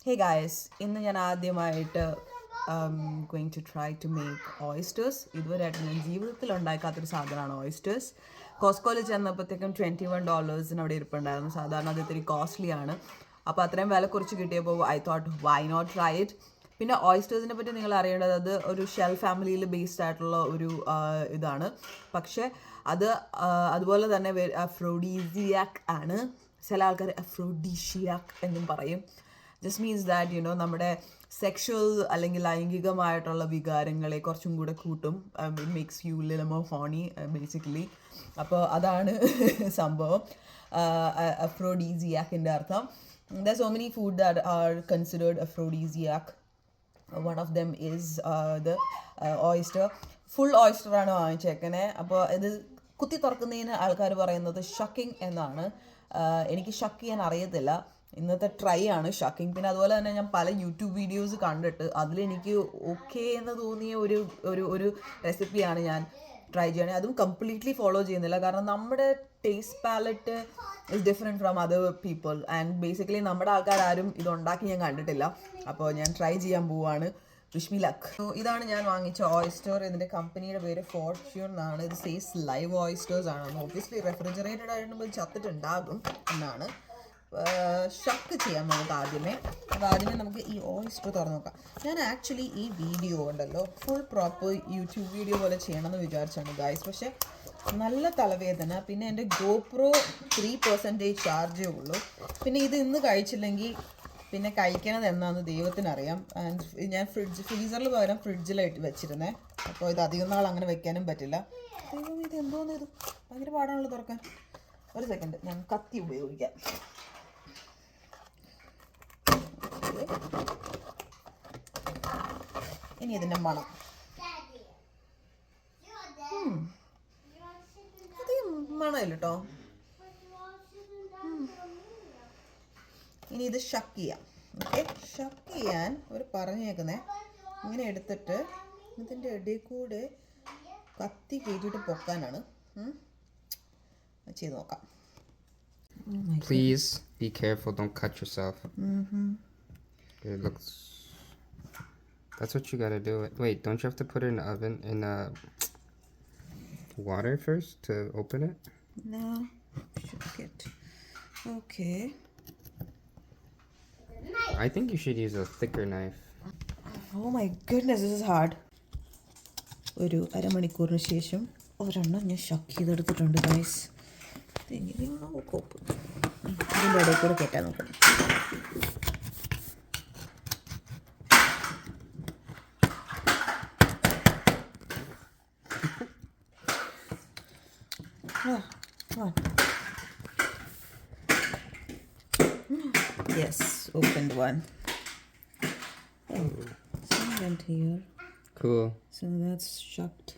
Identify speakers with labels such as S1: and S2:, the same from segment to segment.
S1: Hey guys, ഇന്ന് ഞാൻ ആദ്യമായിട്ട് going to try to make oysters. ഇതുവരെയായിട്ട് ഞാൻ ജീവിതത്തിൽ ഉണ്ടാക്കാത്തൊരു സാധനമാണ് ഓയിസ്റ്റേഴ്സ്. കോസ്കോയിൽ ചെന്നപ്പോഴത്തേക്കും $21 അവിടെ ഇരിപ്പുണ്ടായിരുന്നു. സാധാരണ അത് ഇത്തിരി കോസ്റ്റ്ലി ആണ്. അപ്പോൾ അത്രയും വില കുറച്ച് കിട്ടിയപ്പോൾ I thought why not try it. പിന്നെ ഓയിസ്റ്റേഴ്സിനെ പറ്റി നിങ്ങൾ അറിയേണ്ടത് അത് ഒരു ഷെൽ ഫാമിലിയിൽ ബേസ്ഡ് ആയിട്ടുള്ള ഒരു ഇതാണ്. പക്ഷേ അത് അതുപോലെ തന്നെ അഫ്രോഡീസിയാക് ആണ്. ചില ആൾക്കാർ അഫ്രോഡീഷിയാക് എന്നും പറയും. ജസ്റ്റ് മീൻസ് ദാറ്റ് നമ്മുടെ സെക്ഷൽ അല്ലെങ്കിൽ ലൈംഗികമായിട്ടുള്ള വികാരങ്ങളെ കുറച്ചും കൂടെ കൂട്ടും. It makes you little more Horney basically. അപ്പോൾ അതാണ് സംഭവം അഫ്രോഡീസിയാക്കിൻ്റെ അർത്ഥം. There are so many food that are considered aphrodisiac. One of them is the oyster. Full oyster ആണ് വാങ്ങിച്ചേക്കണേ. അപ്പോൾ ഇത് കുത്തി തുറക്കുന്നതിന് ആൾക്കാർ പറയുന്നത് ഷക്കിങ് എന്നാണ്. എനിക്ക് ഷക്ക് ചെയ്യാൻ അറിയത്തില്ല. ഇന്നത്തെ ട്രൈ ആണ് ഷക്കിങ്. പിന്നെ അതുപോലെ തന്നെ ഞാൻ പല യൂട്യൂബ് വീഡിയോസ് കണ്ടിട്ട് അതിലെനിക്ക് ഓക്കെ എന്ന് തോന്നിയ ഒരു ഒരു ഒരു റെസിപ്പിയാണ് ഞാൻ ട്രൈ ചെയ്യണേ. അതും കംപ്ലീറ്റ്ലി ഫോളോ ചെയ്യുന്നില്ല, കാരണം നമ്മുടെ taste palate is different from other people. And basically നമ്മുടെ ആൾക്കാരും ഇതുണ്ടാക്കി ഞാൻ കണ്ടിട്ടില്ല. അപ്പോൾ ഞാൻ ട്രൈ ചെയ്യാൻ പോവാണ്. വിഷ് മി ലക്ക്. ഇതാണ് ഞാൻ വാങ്ങിച്ച ഓയിസ്റ്റർ. ഇതിൻ്റെ കമ്പനിയുടെ പേര് ഫോർച്യൂൺ എന്നാണ്. ഇത് സേസ് ലൈവ് ഓയിസ്റ്റേഴ്സ് ആണ്. ഒബ്വിയസ്ലി റെഫ്രിജറേറ്റഡ് ആയിട്ട് ചത്തിട്ടുണ്ടാകും എന്നാണ്. ഷക്ക് ചെയ്യാം നമുക്ക് ആദ്യമേ. അപ്പോൾ ആദ്യമേ നമുക്ക് ഈ ഓയിസ്റ്റർ തുറന്ന് നോക്കാം. ഞാൻ ആക്ച്വലി ഈ വീഡിയോ ഉണ്ടല്ലോ ഫുൾ പ്രോപ്പർ യൂട്യൂബ് വീഡിയോ പോലെ ചെയ്യണമെന്ന് വിചാരിച്ചാണ് ഗൈസ്. പക്ഷേ നല്ല തലവേദന, പിന്നെ എൻ്റെ ഗോപ്രോ 3% ചാർജേ ഉള്ളൂ. പിന്നെ ഇത് ഇന്ന് കഴിച്ചില്ലെങ്കിൽ പിന്നെ കഴിക്കണത് എന്നാന്ന് ദൈവത്തിനറിയാം. ആൻഡ് ഞാൻ ഫ്രീസറിൽ പകരം ഫ്രിഡ്ജിലായിട്ട് വെച്ചിരുന്നേ. അപ്പോൾ ഇത് അധികം നാൾ അങ്ങനെ വെക്കാനും പറ്റില്ല. ദൈവം, ഇത് എന്തോന്ന്, ഇത് ഭയങ്കര പാടാണല്ലോ തുറക്കാൻ. ഒരു സെക്കൻഡ്, ഞാൻ കത്തി ഉപയോഗിക്കാം. ഇനി ഇതിൻ്റെ മണം അധികം മണമില്ല കേട്ടോ. ഇനി ഇത് ഷക്ക് ചെയ്യാം. ഓക്കെ, ഷക്ക് ചെയ്യാൻ അവർ പറഞ്ഞേക്കുന്നേ ഇങ്ങനെ എടുത്തിട്ട് ഇതിൻ്റെ ഇടയിൽ കൂടെ കത്തി കയറ്റിയിട്ട് പൊക്കാനാണ്. ചെയ്ത് നോക്കാം.
S2: Please be careful, don't cut yourself. It looks... That's what you gotta do. Wait, don't you have to put it in the oven in water first to open it?
S1: No, should get okay.
S2: I think you should use a thicker knife.
S1: Oh my goodness, this is hard. ഒരു അരമണിക്കൂറിന് ശേഷം ഒരെണ്ണം ഞാൻ ഷക്ക് ചെയ്തെടുത്തിട്ടുണ്ട് guys. ഇതിൻ്റെ കോപ്പ് ഇതിൻ്റെ ഇടയിൽ കൂടെ കയറ്റാൻ നോക്കണം. Yes, opened one. Oh, cement here.
S2: Cool.
S1: So that's shucked.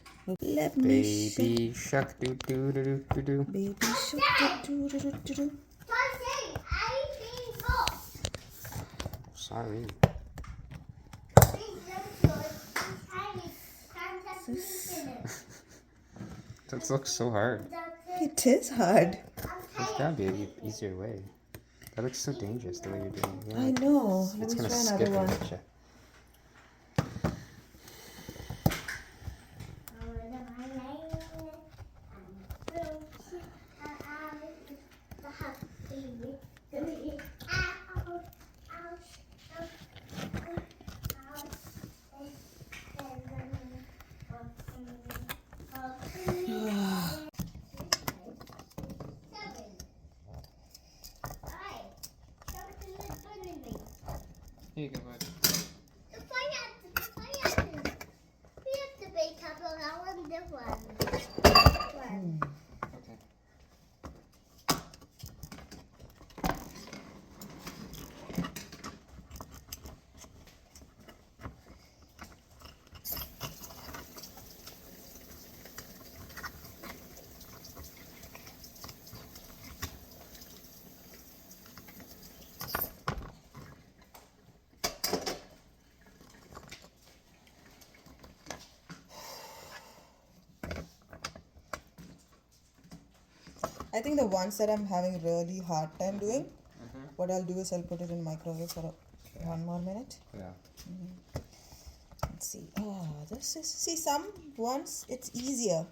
S1: Let me
S2: Baby shark do do do do do do.
S1: Baby shark do do do do do.
S2: Sorry. That looks so hard.
S1: It is hard.
S2: There's gotta be an easier way. That looks so dangerous the way you're doing it.
S1: I know. Let
S2: It's
S1: me
S2: gonna
S1: try
S2: skip
S1: another one.
S2: it. Check. Here you go, bud. Okay.
S1: I think the ones that I'm having really hard time doing, what I'll do is I'll put it in microwave for 1 more minute.
S2: Yeah.
S1: Let's see. This is, see, some ones it's easier.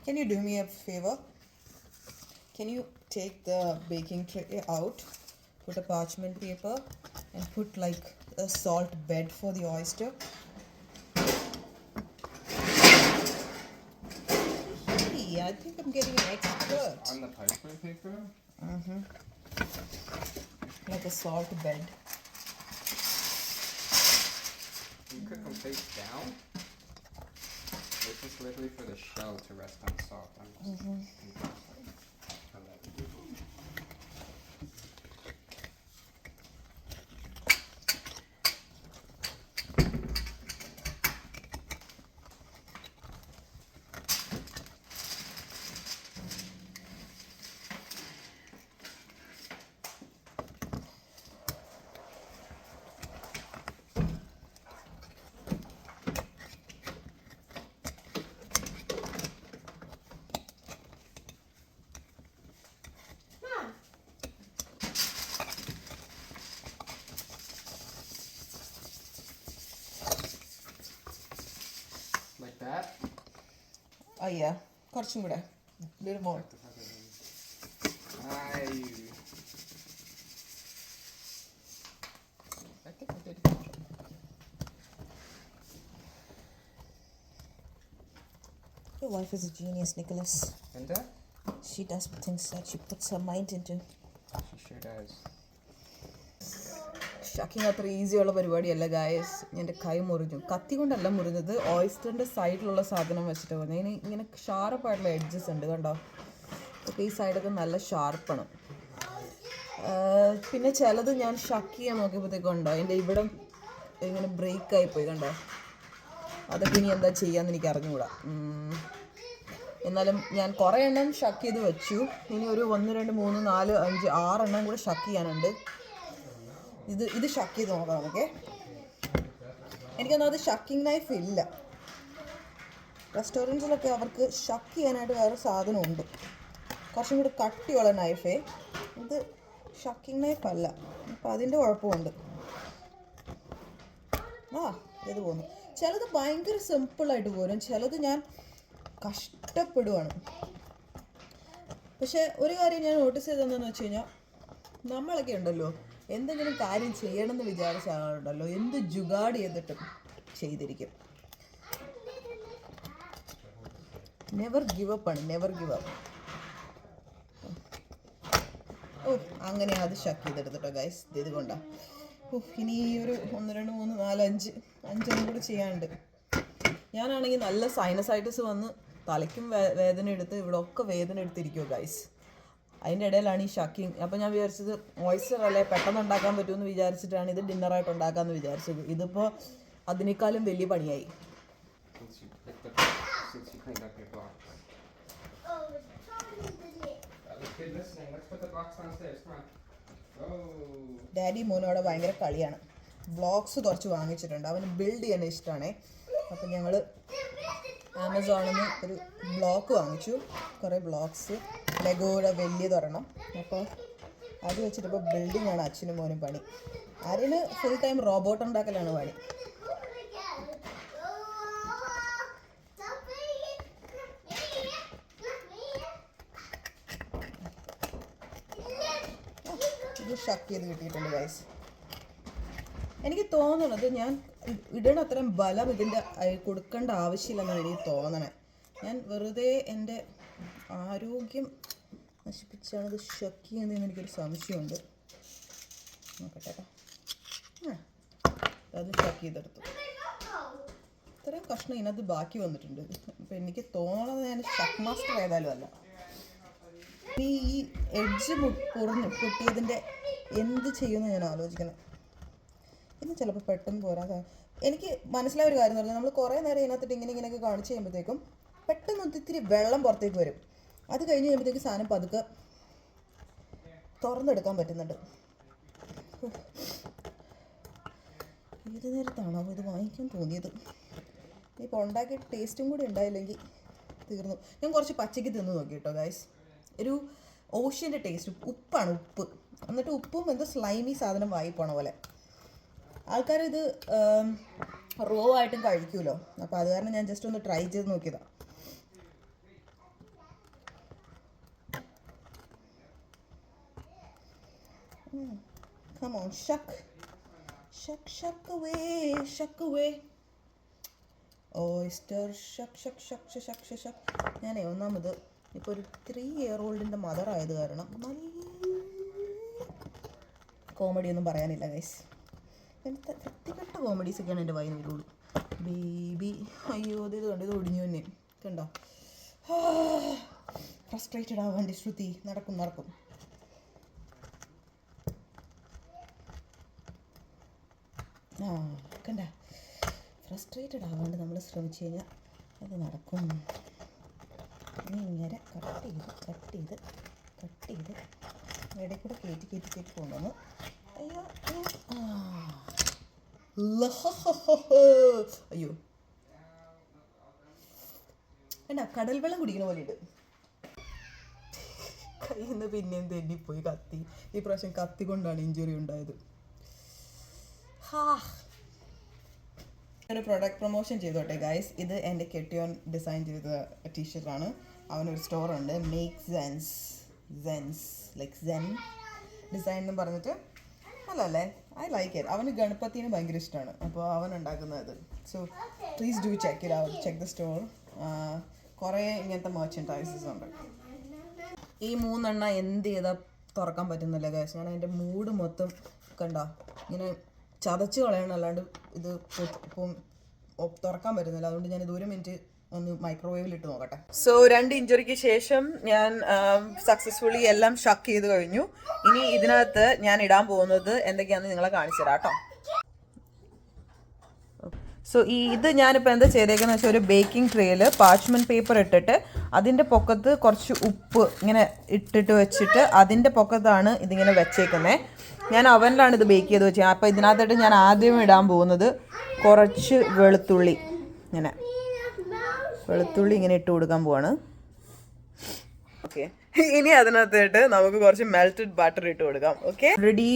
S1: Can you do me a favor? Can you take the baking tray out, put a parchment paper, and put like a salt bed for the oyster? Hey, I think I'm getting an expert.
S2: On the parchment paper?
S1: Like a salt bed.
S2: You cook them face down? This is literally for the shell to rest on salt. I'm just turn that. Like that?
S1: Oh yeah, കുറച്ചും കൂടെ. Little more.
S2: I think I did.
S1: Your wife is a genius, Nicholas.
S2: And that?
S1: She does things that she puts her mind into.
S2: She sure does.
S1: ഷക്കിങ് അത്ര easy ഉള്ള പരിപാടിയല്ല guys. എൻ്റെ കൈ മുറിഞ്ഞു. കത്തി കൊണ്ടല്ല മുറിഞ്ഞത്, ഓയിസ്റ്ററിൻ്റെ സൈഡിലുള്ള സാധനം വെച്ചിട്ട് പറഞ്ഞു. ഇനി ഇങ്ങനെ ഷാർപ്പായിട്ടുള്ള എഡ്ജസ് ഉണ്ട് കണ്ടോ. അപ്പോൾ ഈ സൈഡൊക്കെ നല്ല ഷാർപ്പാണ്. പിന്നെ ചിലത് ഞാൻ ഷക്ക് ചെയ്യാൻ നോക്കിയപ്പോഴത്തേക്കും ഉണ്ടോ എൻ്റെ ഇവിടെ ഇങ്ങനെ ബ്രേക്കായി പോയി കണ്ടോ. അതൊക്കെ ഇനി എന്താ ചെയ്യാന്ന് എനിക്ക് അറിഞ്ഞുകൂടാ. എന്നാലും ഞാൻ കുറേ എണ്ണം ഷക്ക് ചെയ്ത് വെച്ചു. ഇനി ഒരു 1 2 3 4 5 6 എണ്ണം കൂടെ ഷക്ക് ചെയ്യാനുണ്ട്. ഇത് ഷക്ക് ചെയ്ത് നോക്കാം നമുക്ക്. എനിക്കൊന്നും അത് ഷക്കിങ് നൈഫ് ഇല്ല. റെസ്റ്റോറൻറ്റ്സിലൊക്കെ അവർക്ക് ഷക്ക് ചെയ്യാനായിട്ട് വേറെ സാധനമുണ്ട്, കുറച്ചും കൂടി കട്ടിയുള്ള നൈഫേ. ഇത് ഷക്കിങ് നൈഫ് അല്ല, അപ്പം അതിൻ്റെ കുഴപ്പമുണ്ട്. ഇത് പോന്നു. ചിലത് ഭയങ്കര സിമ്പിളായിട്ട് പോരും, ചിലത് ഞാൻ കഷ്ടപ്പെടുവാണ്. പക്ഷെ ഒരു കാര്യം ഞാൻ നോട്ടീസ് ചെയ്തതെന്ന് വെച്ച് കഴിഞ്ഞാൽ, നമ്മളൊക്കെ ഉണ്ടല്ലോ എന്തെങ്കിലും കാര്യം ചെയ്യണമെന്ന് വിചാരിച്ച ആളുണ്ടല്ലോ എന്ത് ജുഗാഡ് ചെയ്തിട്ടും ചെയ്തിരിക്കും. നെവർ ഗിവ് അപ്പ് ആണ്, നെവർ ഗിവ് അപ്പ്. അങ്ങനെ അത് ഷക്ക് ചെയ്തെടുത്തിട്ടോ ഗൈസ്. ഇത് കൊണ്ടാണ്. ഇനി ഒരു 1 2 3 4 5 5 കൂടി ചെയ്യാനുണ്ട്. ഞാനാണെങ്കിൽ നല്ല സൈനസൈറ്റിസ് വന്ന് തലയ്ക്കും വേദന എടുത്ത് ഇവിടെ ഒക്കെ വേദന എടുത്തിരിക്കുമോ ഗൈസ്. അതിൻ്റെ ഇടയിലാണ് ഈ ഷക്കിങ്. അപ്പോൾ ഞാൻ വിചാരിച്ചത് ഓയിസ്റ്റർ അല്ലേ പെട്ടെന്ന് ഉണ്ടാക്കാൻ പറ്റുമെന്ന് വിചാരിച്ചിട്ടാണ് ഇത് ഡിന്നറായിട്ട് ഉണ്ടാക്കാമെന്ന് വിചാരിച്ചത്. ഇതിപ്പോൾ അതിനേക്കാളും വലിയ പണിയായി. ഡാഡി മോനോടെ ഭയങ്കര കളിയാണ്. ബ്ലോക്സ് കുറച്ച് വാങ്ങിച്ചിട്ടുണ്ട്, അവന് ബിൽഡ് ചെയ്യാൻ ഇഷ്ടമാണേ. അപ്പം ഞങ്ങൾ ആമസോണിൽ നിന്ന് ഒരു ബ്ലോക്ക് വാങ്ങിച്ചു, കുറേ ബ്ലോക്സ്, ലെഗോയുടെ വലിയതൊരെണ്ണം. അപ്പോൾ അത് വെച്ചിട്ടിപ്പോൾ ബിൽഡിംഗ് ആണ് അച്ഛനും മോനും പണി. ആര്യന് ഫുൾ ടൈം റോബോട്ട് ഉണ്ടാക്കലാണ് പണി. ഇത് ഷക്ക് ചെയ്ത് കിട്ടിയിട്ടുണ്ട് ഗൈസ്. എനിക്ക് തോന്നണത് ഞാൻ ഇടണ അത്രയും ബലം ഇതിൻ്റെ കൊടുക്കേണ്ട ആവശ്യമില്ലെന്നാണ് എനിക്ക് തോന്നണേ. ഞാൻ വെറുതെ എൻ്റെ ആരോഗ്യം നശിപ്പിച്ചാണ് ഇത് ഷക്ക് ചെയ്യുന്നതെന്ന് എനിക്കൊരു സംശയമുണ്ട്. നോക്കട്ടെ കേട്ടോ. അത് ഷക്ക് ചെയ്തെടുത്തു. ഇത്രയും കഷ്ണം ഇതിനകത്ത് ബാക്കി വന്നിട്ടുണ്ട്. അപ്പം എനിക്ക് തോന്നണത് ഞാൻ ഷക്ക് മാസ്റ്റർ ഏതായാലും അല്ല. ഈ എഡ്ജ് പൊട്ടിയതിൻ്റെ എന്ത് ചെയ്യുമെന്ന് ഞാൻ ആലോചിക്കണം. ഇന്ന് ചിലപ്പോൾ പെട്ടെന്ന് പോരാതെ. എനിക്ക് മനസ്സിലായ ഒരു കാര്യം എന്ന് പറഞ്ഞാൽ, നമ്മൾ കുറേ നേരം ഇതിനകത്തിട്ട് ഇങ്ങനെയൊക്കെ കാണിച്ച് കഴിയുമ്പോഴത്തേക്കും പെട്ടെന്ന് ഒത്തിരി വെള്ളം പുറത്തേക്ക് വരും. അത് കഴിഞ്ഞ് കഴിയുമ്പോഴത്തേക്ക് സാധനം പതുക്കെ തുറന്നെടുക്കാൻ പറ്റുന്നുണ്ട്. ഏത് നേരത്താണോ ഇത് വാങ്ങിക്കാൻ തോന്നിയത്? ഇപ്പോൾ ഉണ്ടാക്കിയ ടേസ്റ്റും കൂടി ഉണ്ടായില്ലെങ്കിൽ തീർന്നു. ഞാൻ കുറച്ച് പച്ചയ്ക്ക് തിന്ന് നോക്കി കേട്ടോ ഗൈസ്. ഒരു ഓഷ്യൻ്റെ ടേസ്റ്റ്, ഉപ്പാണ്, ഉപ്പ്. എന്നിട്ട് ഉപ്പും എന്തോ സ്ലൈമി സാധനം വായി പോണ പോലെ. ആൾക്കാർ ഇത് റോ ആയിട്ടും കഴിക്കുമല്ലോ, അപ്പോൾ അത് കാരണം ഞാൻ ജസ്റ്റ് ഒന്ന് ട്രൈ ചെയ്ത് നോക്കിയതാണ്. Come on, shuck. Shuck, shuck away, shuck away. Oyster, shuck, shuck, shuck, shuck, shuck, shuck. ഞാനേ ഒന്നാമത് ഇപ്പോൾ ഒരു 3-year-old മദർ ആയത് കാരണം കോമഡി ഒന്നും പറയാനില്ല ഗൈസ്. അങ്ങനത്തെ വൃത്തികെട്ട കോമഡീസൊക്കെയാണ് എൻ്റെ വായിന് വരുള്ളൂ. ബേബി, അയ്യോ ഇത് കണ്ടു, ഇത് ഒടിഞ്ഞു തന്നെ കണ്ടോ. ഫ്രസ്ട്രേറ്റഡ് ആവാണ്ട് ശ്രുതി, നടക്കും നടക്കും. കണ്ട, ഫ്രസ്ട്രേറ്റഡ് ആവാണ്ട് നമ്മൾ ശ്രമിച്ചു കഴിഞ്ഞാൽ അത് നടക്കും. ഇങ്ങനെ കട്ട് ചെയ്ത് ഇടയിൽ കൂടെ കയറ്റി കൊണ്ടുവന്നു. അയ്യോ അയ്യോ എന്നാ കടൽ വെള്ളം കുടിക്കുന്ന പോലെ ഉണ്ട്. കയ്യിൽ നിന്ന് പിന്നെയും തെന്നിപ്പോയി കത്തി. ഈ പ്രാവശ്യം കത്തി കൊണ്ടാണ് ഇഞ്ചുറി ഉണ്ടായത്. ഒരു പ്രൊഡക്റ്റ് പ്രൊമോഷൻ ചെയ്തോട്ടെ ഗൈസ്. ഇത് എൻ്റെ കെട്ടിയോൻ ഡിസൈൻ ചെയ്ത ടീഷർട്ടാണ്. അവനൊരു സ്റ്റോറുണ്ട്, make sense like Zen design എന്ന് പറഞ്ഞിട്ട്. അല്ലല്ലേ, ഐ ലൈക്ക് ഇറ്റ്. അവന് ഗണപതിനെ ഭയങ്കര ഇഷ്ടമാണ്, അപ്പോൾ അവൻ ഉണ്ടാക്കുന്നത്. So please do check it out, check the store. കുറേ ഇങ്ങനത്തെ മെർച്ചൻഡൈസസ് ഉണ്ട്. ഈ 3 എന്ത് ചെയ്താൽ തുറക്കാൻ പറ്റുന്നില്ല ഗൈസ്. ഞാൻ അതിൻ്റെ മൂഡ് മൊത്തം കണ്ടോ ഇങ്ങനെ ചതച്ച് കളയണം, അല്ലാണ്ട് ഇത് ഇപ്പം തുറക്കാൻ പറ്റുന്നില്ല. അതുകൊണ്ട് ഞാൻ ഇത് 1 മിനിറ്റ് ഒന്ന് മൈക്രോവേവിൽ ഇട്ട് നോക്കട്ടെ. സോ 2 ഇഞ്ചുറിക്ക് ശേഷം ഞാൻ സക്സസ്ഫുള്ളി എല്ലാം ഷക്ക് ചെയ്ത് കഴിഞ്ഞു. ഇനി ഇതിനകത്ത് ഞാൻ ഇടാൻ പോകുന്നത് എന്തൊക്കെയാണെന്ന് നിങ്ങളെ കാണിച്ചു തരാം കേട്ടോ. സോ ഇത് ഞാനിപ്പോൾ എന്താ ചെയ്തേക്കുന്നത് വെച്ചാൽ, ഒരു ബേക്കിംഗ് ട്രേയിൽ പാർച്ച്മെൻറ്റ് പേപ്പർ ഇട്ടിട്ട് അതിൻ്റെ പൊക്കത്ത് കുറച്ച് ഉപ്പ് ഇങ്ങനെ ഇട്ടിട്ട് വെച്ചിട്ട് അതിൻ്റെ പൊക്കത്താണ് ഇതിങ്ങനെ വെച്ചേക്കുന്നത്. ഞാൻ അവനിലാണ് ഇത് ബേക്ക് ചെയ്ത് വെച്ചത്. അപ്പോൾ ഇതിനകത്തിട്ട് ഞാൻ ആദ്യം ഇടാൻ പോകുന്നത് കുറച്ച് വെളുത്തുള്ളി ഇങ്ങനെ ഇട്ട് കൊടുക്കാൻ പോവാണ്. ഓക്കെ, ഇനി അതിനകത്തിട്ട് നമുക്ക് കുറച്ച് മെൽറ്റഡ് ബട്ടർ ഇട്ട് കൊടുക്കാം. ഓക്കെ, ഓൾറെഡി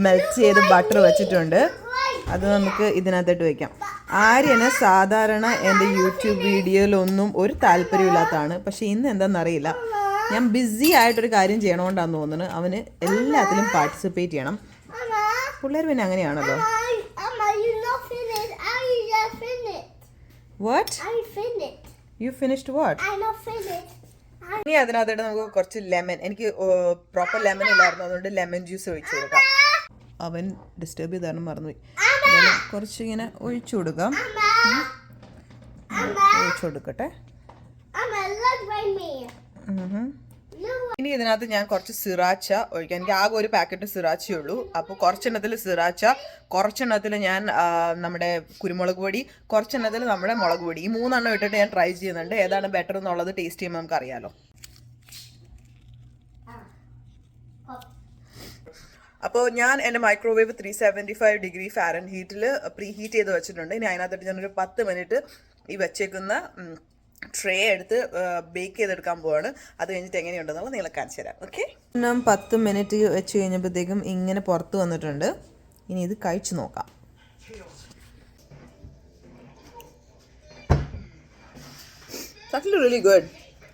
S1: മെൽറ്റ് ചെയ്ത് ബട്ടർ വെച്ചിട്ടുണ്ട്. അത് നമുക്ക് ഇതിനകത്തിട്ട് വയ്ക്കാം. ആര്യന് സാധാരണ എൻ്റെ യൂട്യൂബ് വീഡിയോയിലൊന്നും ഒരു താല്പര്യമില്ലാത്തതാണ്. പക്ഷേ ഇന്ന് എന്താണെന്നറിയില്ല, ഞാൻ ബിസി ആയിട്ടൊരു കാര്യം ചെയ്യണോണ്ടാന്ന് തോന്നുന്നു. അവന് എല്ലാത്തിലും പാർട്ടിസിപ്പേറ്റ് ചെയ്യണം. പിള്ളേർ പിന്നെ അങ്ങനെയാണല്ലോ. What? I finished. You finished what? I not finished. ഇനി അതിനകത്തോട്ട് നമുക്ക് കുറച്ച് ലെമൺ, എനിക്ക് പ്രോപ്പർ ലെമൺ ഇല്ലായിരുന്നു, അതുകൊണ്ട് ലെമൺ ജ്യൂസ് ഒഴിച്ചു കൊടുക്കാം. അവൻ ഡിസ്റ്റർബ് ചെയ്താണ് മറന്നുപോയി. കുറച്ച് ഇങ്ങനെ ഒഴിച്ചു കൊടുക്കാം. ഒഴിച്ചു കൊടുക്കട്ടെ. ഇനി ഇതിനകത്ത് ഞാൻ കുറച്ച് സിറാച്ച ഒഴിക്കാം. എനിക്ക് ആകെ ഒരു പാക്കറ്റ് സിറാച്ചേ ഉള്ളൂ. അപ്പോൾ കുറച്ചെണ്ണത്തിൽ സിറാച്ച, കുറച്ചെണ്ണത്തിൽ ഞാൻ നമ്മുടെ കുരുമുളക് പൊടി, കുറച്ചെണ്ണത്തിൽ നമ്മുടെ മുളക് പൊടി. ഈ 3 ഇട്ടിട്ട് ഞാൻ ട്രൈ ചെയ്യുന്നുണ്ട്. ഏതാണ് ബെറ്റർ എന്നുള്ളത് ടേസ്റ്റ് ചെയ്യുമ്പോൾ നമുക്ക് അറിയാലോ. അപ്പോൾ ഞാൻ എൻ്റെ മൈക്രോവേവ് 375 ഡിഗ്രി ഫാരൻഹീറ്റിൽ പ്രീ ഹീറ്റ് ചെയ്ത് വെച്ചിട്ടുണ്ട്. ഇനി അതിനകത്തിട്ട് ഞാനൊരു 10 മിനിറ്റ് ഈ വെച്ചേക്കുന്ന ട്രേ എടുത്ത് ബേക്ക് ചെയ്തെടുക്കാൻ പോവാണ്. അത് കഴിഞ്ഞിട്ട് എങ്ങനെയുണ്ടെന്നുള്ളത് നിങ്ങളെ കാണിച്ചു തരാം. ഓക്കെ, 10 മിനിറ്റ് വെച്ച് കഴിഞ്ഞപ്പോഴത്തേക്കും ഇങ്ങനെ പുറത്ത് വന്നിട്ടുണ്ട്. ഇനി ഇത് കഴിച്ചു നോക്കാം. It's actually really good,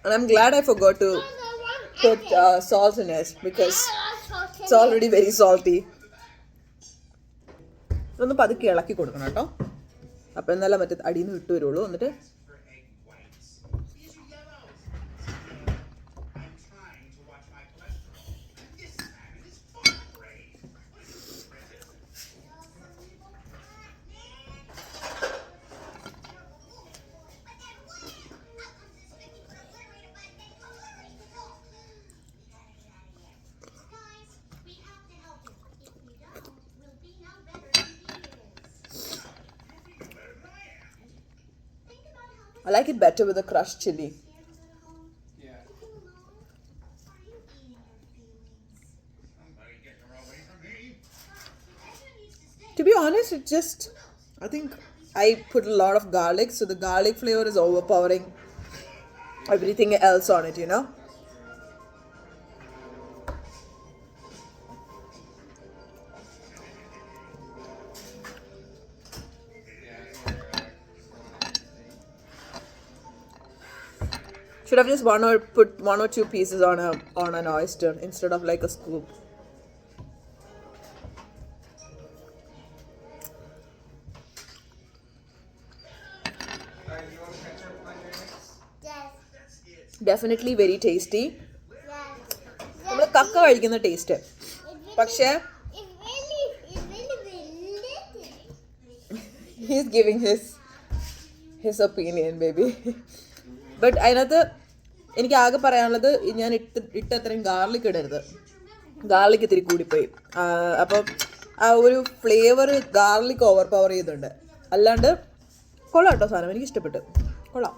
S1: and I'm glad I forgot to put salt in it because it's already very salty. ഇതൊന്ന് പതുക്കെ ഇളക്കി കൊടുക്കണം കേട്ടോ. അപ്പോൾ എന്നാലും മറ്റേ അടിയിൽ നിന്ന് വിട്ടു വരുള്ളൂ. എന്നിട്ട് I like it better with a crushed chili. To be honest, it just, I think I put a lot of garlic, so the garlic flavor is overpowering everything else on it, you know. Should have just put one or two pieces on an oyster instead of like a scoop. Definitely very tasty. നമ്മൾ കക്ക കഴിക്കുന്ന taste പക്ഷേ he's giving his opinion, baby. But അതിനകത്ത് എനിക്ക് ആകെ പറയാനുള്ളത് ഞാൻ ഇട്ടത്രയും garlic ഇടരുത്. ഗാർലിക് ഇത്തിരി കൂടിപ്പോയി. അപ്പം ആ ഒരു ഫ്ലേവർ ഗാർലിക് ഓവർ പവർ ചെയ്തിട്ടുണ്ട്. അല്ലാണ്ട് കൊള്ളാം കേട്ടോ സാധനം, എനിക്ക് ഇഷ്ടപ്പെട്ടു. കൊള്ളാം.